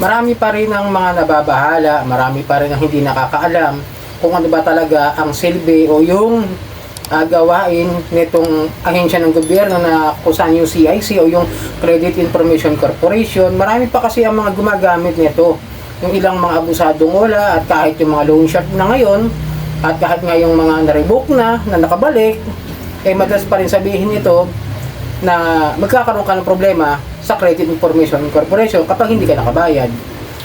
marami pa rin ang mga nababahala, marami pa rin ang hindi nakakaalam kung ano ba talaga ang silbi o yung gawain nitong ahensya ng gobyerno na kung saan yung CIC o yung Credit Information Corporation. Marami pa kasi ang mga gumagamit nito. Yung ilang mga abusadong wala at kahit yung mga loan shark na ngayon at kahit nga yung mga na-revoke na nakabalik, madalas pa rin sabihin nito na magkakaroon ka ng problema sa Credit Information Corporation kapag hindi ka nakabayad.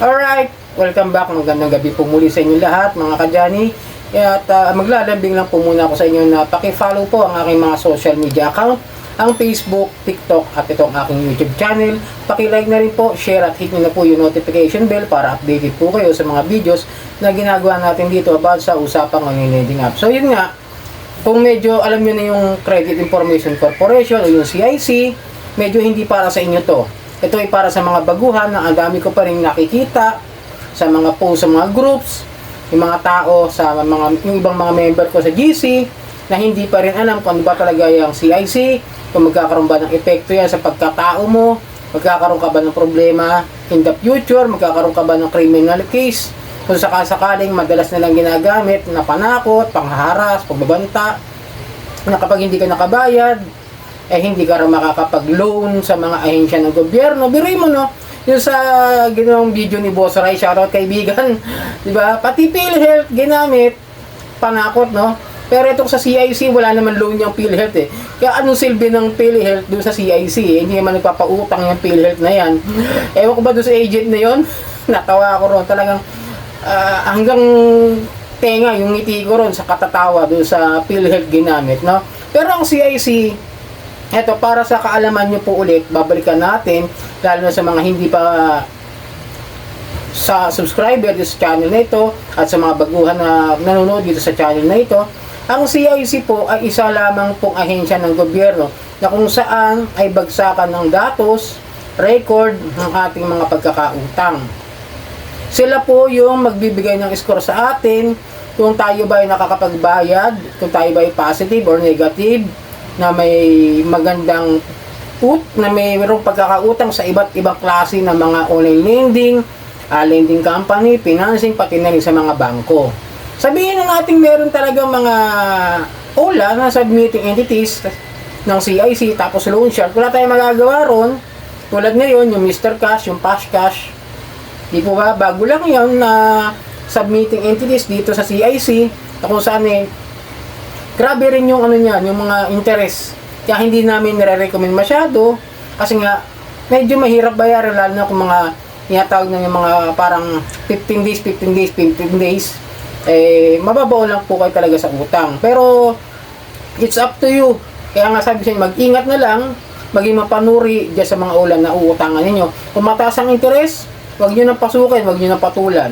Alright, welcome back. Magandang gabi po muli sa inyo lahat mga kadyani. At maglalambing lang po muna ako sa inyo na paki-follow po ang aking mga social media account, ang Facebook, TikTok at itong aking YouTube channel. Paki-like na rin po, share at hit nyo na po yung notification bell para updated po kayo sa mga videos na ginagawa natin dito about sa usapang online lending app. So yun nga, kung medyo alam nyo na yung Credit Information Corporation o yung CIC, medyo hindi para sa inyo to. Ito ay para sa mga baguhan na ang dami ko pa rin nakikita sa mga posts, sa mga groups, yung mga tao, sa mga, yung ibang mga member ko sa GC na hindi pa rin alam kung ano ba talaga yung CIC, kung magkakaroon ba ng epekto yan sa pagkatao mo, magkakaroon ka ba ng problema in the future, magkakaroon ka ba ng criminal case, kung sakasakaling madalas nilang ginagamit na panakot, panghaharas, pagbabanta, na kapag hindi ka nakabayad, hindi ka rin makakapag-loan sa mga ahensya ng gobyerno. Biruin mo, no? Yung sa ginawang video ni Boss Ray, shoutout kaibigan, di ba? Pati PhilHealth ginamit, panakot, no? Pero itong sa CIC, wala naman loan yung PhilHealth eh. Kaya anong silbi ng PhilHealth doon sa CIC eh? Hindi naman nagpapautang yung PhilHealth na yan. Ewan ko ba doon sa agent na yon? Natawa ako ron. Talagang hanggang tenga yung ngiti ko ron sa katatawa doon sa PhilHealth ginamit, no? Pero ang CIC, eto, para sa kaalaman nyo po ulit, babalikan natin, lalo na sa mga hindi pa sa subscriber dito sa channel na ito at sa mga baguhan na nanonood dito sa channel na ito. Ang CIC po ay isa lamang pong ahensya ng gobyerno na kung saan ay bagsakan ng datos, record ng ating mga pagkakautang. Sila po yung magbibigay ng score sa atin kung tayo ba ay nakakapagbayad, kung tayo ba ay positive or negative, na may magandang na mayroong pagkakautang sa iba't ibang klase ng mga online lending, lending company, financing, pati na rin sa mga bangko. Sabihin na natin meron talagang mga OLA na submitting entities ng CIC tapos loan shark. Wala tayong magagawa ron. Tulad ngayon, yung Mr. Cash, yung Fast Cash. Di po ba? Bago lang yun na submitting entities dito sa CIC na kung saan grabe rin yung ano niyan, yung mga interest. Kaya hindi namin nire-recommend masyado kasi nga medyo mahirap bayaran lalo na kung mga tinatawag na yung mga parang 15 days, mababaw lang po kayo talaga sa utang. Pero it's up to you. Kaya nga sabi sa inyo, mag-ingat na lang, maging mapanuri dyan sa mga ulan na uutangan ninyo. Kung mataas ang interest, huwag nyo nang pasukin, huwag nyo nang patulan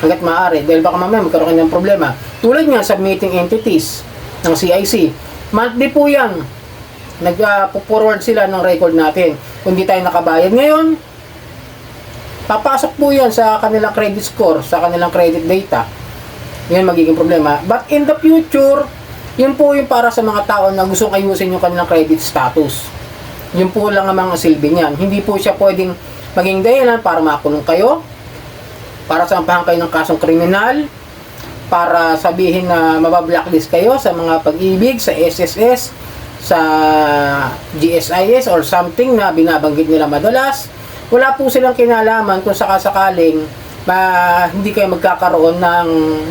hanggat maaari dahil baka mamaya magkaroon kayo ng problema. Tulad nga submitting entities ng CIC. Monthly po yan. Nag-forward sila ng record natin. Kung di tayo nakabayad ngayon, papasok po yan sa kanilang credit score, sa kanilang credit data. Yan magiging problema. But in the future, yun po yung para sa mga tao na gustong ayusin yung kanilang credit status. Yun po lang ang mga silbi niyan. Hindi po siya pwedeng maging dahilan para makulong kayo, para sampahan kayo ng kasong kriminal, para sabihin na mabablacklist kayo sa mga pag-ibig, sa SSS, sa GSIS or something na binabanggit nila madalas. Wala po silang kinalaman kung sakasakaling hindi kayo magkakaroon ng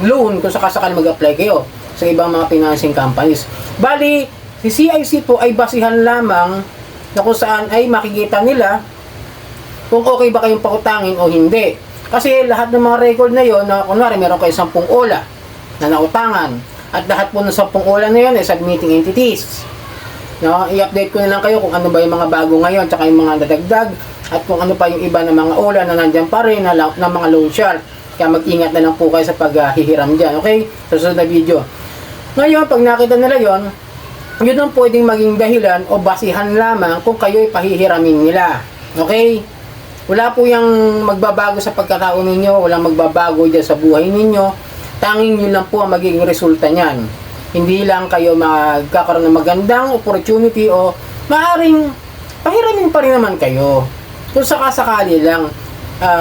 loan kung sakasakaling mag-apply kayo sa ibang mga financing companies. Bali, si CIC po ay basihan lamang na kung saan ay makikita nila kung okay ba kayong pautangin o hindi. Kasi lahat ng mga record na yon, na kunwari meron kayo 10 OLA na nautangan at lahat po ng 10 OLA na yon ay submitting entities. No, i-update ko na lang kayo kung ano ba yung mga bago ngayon tsaka yung mga nadagdag at kung ano pa yung iba ng mga OLA na nandyan pa rin na mga loan shark. Kaya mag-ingat na lang po kayo sa paghihiram dyan. Okay? Sa susunod na video. Ngayon, pag nakita nila yon, yun ang pwedeng maging dahilan o basihan lamang kung kayo ay pahihiramin nila. Okay? Wala po yung magbabago sa pagkatao ninyo, walang magbabago dyan sa buhay ninyo. Tanging yun lang po ang magiging resulta niyan. Hindi lang kayo magkakaroon ng magandang opportunity o maaaring pahiramin pa rin naman kayo. Kung sakasakali lang.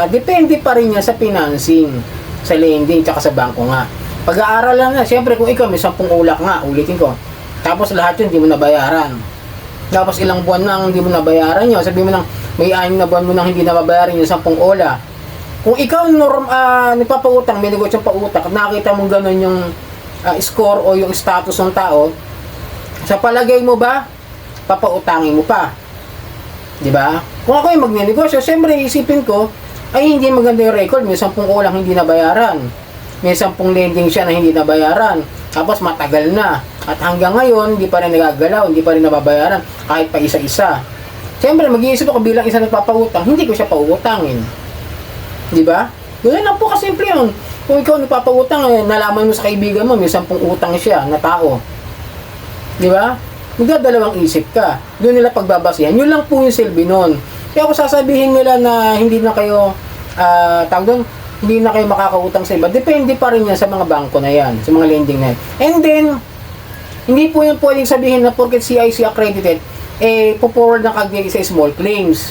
depende pa rin yan sa financing, sa lending, tsaka sa bangko nga. Pag-aaralan na, siyempre kung ikaw may 10 ulak nga, ulitin ko, tapos lahat yun hindi mo nabayaran. Tapos ilang buwan na hindi mo nabayaran yun, sabi mo nang may 6 na buwan mo nang hindi nababayaran yung 10 ula. Kung ikaw nagpapautang, may negosyong pautang, nakita mong ganun yung score o yung status ng tao, sa palagay mo ba, papautangin mo pa? Di ba? Kung ako yung magnenegosyo, siyempre isipin ko, ay hindi maganda yung record, may 10 ulang hindi nabayaran. May 10 lending siya na hindi nabayaran. Tapos matagal na. At hanggang ngayon, hindi pa rin nagagalaw, hindi pa rin nababayaran, kahit pa isa-isa. Siyempre, mag-iisip ako bilang isa nagpapautang, hindi ko siya pautangin. Di ba? Ganyan lang po kasimple yun. Kung ikaw nagpapautang, nalaman mo sa kaibigan mo, may 10 utang siya na tao. Di ba? Magdadalawang isip ka. Doon nila pagbabasihan. Yun lang po yung silbi nun. Kaya kung sasabihin nila na hindi na kayo, hindi na kayo makakautang sa iba, depende pa rin yan sa mga bangko na yan, sa mga lending na yan. And then, hindi po yan pwedeng sabihin na porket CIC accredited, po-forward na kagad sa small claims.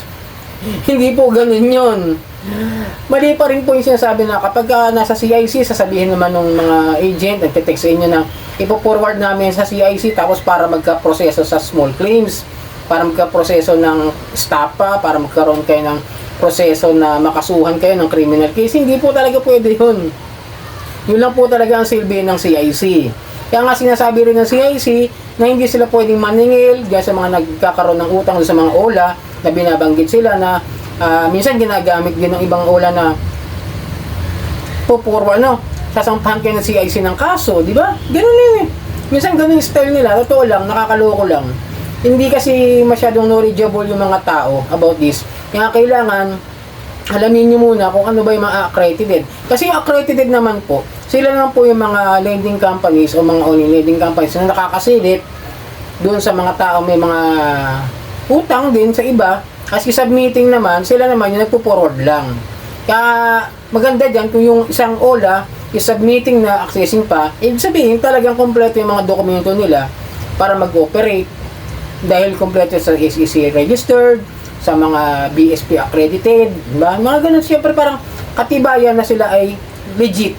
Hindi po ganun yun. Mali pa rin po yung sinasabi na kapag nasa CIC, sasabihin naman ng mga agent, nagte-text sa inyo na ipo-forward namin sa CIC tapos para magka-proseso sa small claims, para magka-proseso ng stapa, para magkaroon kayo ng proseso na makasuhan kayo ng criminal case. Hindi po talaga pwede yun. Yun lang po talaga ang silbi ng CIC. Kaya nga sinasabi rin ng CIC na hindi sila pwedeng maningil dyan sa mga nagkakaroon ng utang sa mga OLA na binabanggit sila na minsan ginagamit din ng ibang OLA na sasampahan kayo ng CIC ng kaso, di ba? Ganun yun eh. Minsan ganun yung style nila, totoo lang, nakakaloko lang. Hindi kasi masyadong knowledgeable yung mga tao about this. Kaya kailangan alamin nyo muna kung ano ba yung mga accredited. Kasi accredited naman po, sila naman po yung mga lending companies o mga online lending companies na nakakasilip doon sa mga tao may mga utang din sa iba. Kasi submitting naman, sila naman yung nagpo-forward lang. Kaya maganda dyan kung yung isang OLA is submitting na accessing pa, ibig sabihin talagang kompleto yung mga dokumento nila para mag-operate dahil kompleto sa SEC registered, sa mga BSP accredited, diba? Mga ganun, siyempre parang katibayan na sila ay legit.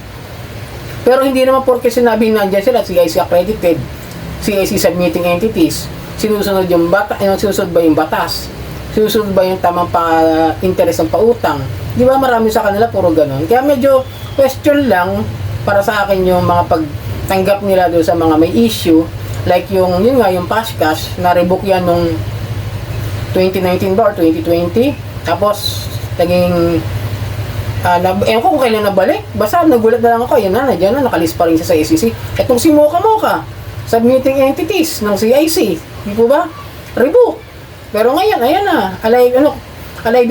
Pero hindi naman porke sinabi nandiyan sila CIC accredited, CIC submitting entities, sinusunod yung sinusunod ba yung batas, sinusunod ba yung tamang interest ng pautang, di ba? Marami sa kanila puro ganun. Kaya medyo question lang para sa akin yung mga pagtanggap nila doon sa mga may issue, like yun nga yung cash na revoke yan nung 2019 ba or 2020, tapos naging ewan ko kung kailan nabalik, basta nagulat na lang ako, yun na, nandiyan na, nakalist pa rin siya sa SEC. Itong si Mocha submitting entities ng CIC, di po ba? Revoke. Pero ngayon, ayan na, alive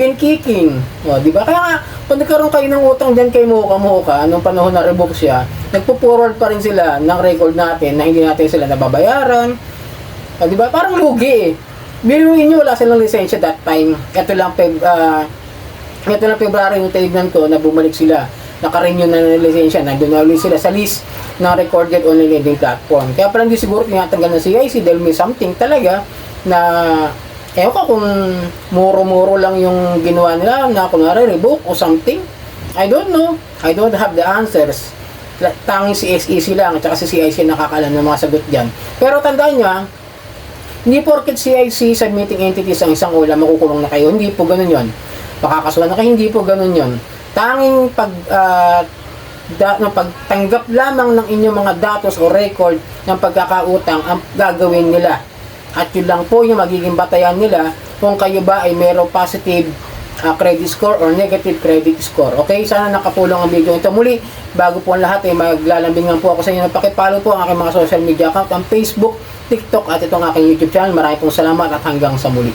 and kicking. O, di ba? Kaya nga, kung nagkaroon kayo ng utang dyan kay Mocha, anong panahon na revoke siya, nagpo-forward pa rin sila ng record natin na hindi natin sila nababayaran. O, di ba? Parang lugi eh. Biruin nyo, wala silang lisensya that time. Ito lang February yung tinignan ko na bumalik sila. Naka-renew na ng lisensya. Nandun na ulit sila sa list ng recorded online lending platform. Kaya parang hindi siguro tinatanggal ng CIC dahil may something talaga na ewan ko kung muro-muro lang yung ginawa nila na kunwari revoke o something. I don't know. I don't have the answers. Tanging si SEC lang at saka si CIC nakakalam ng mga sagot dyan. Pero tandaan nyo hindi porket CIC submitting entities ang isang OLA, makukulong na kayo. Hindi po ganun yon. Makakasuhan na kayo, hindi po ganun yon. Tanging pagtanggap lamang ng inyong mga datos o record ng pagkakautang ang gagawin nila. At yun lang po yung magiging batayan nila kung kayo ba ay mayroong positive credit score or negative credit score. Okay, sana nakatulong ang video ito. Muli, bago po ang lahat ay maglalambingan po ako sa inyo. Pakipollow po ang aking mga social media account, ang Facebook, TikTok at itong aking YouTube channel. Maraming pong salamat at hanggang sa muli.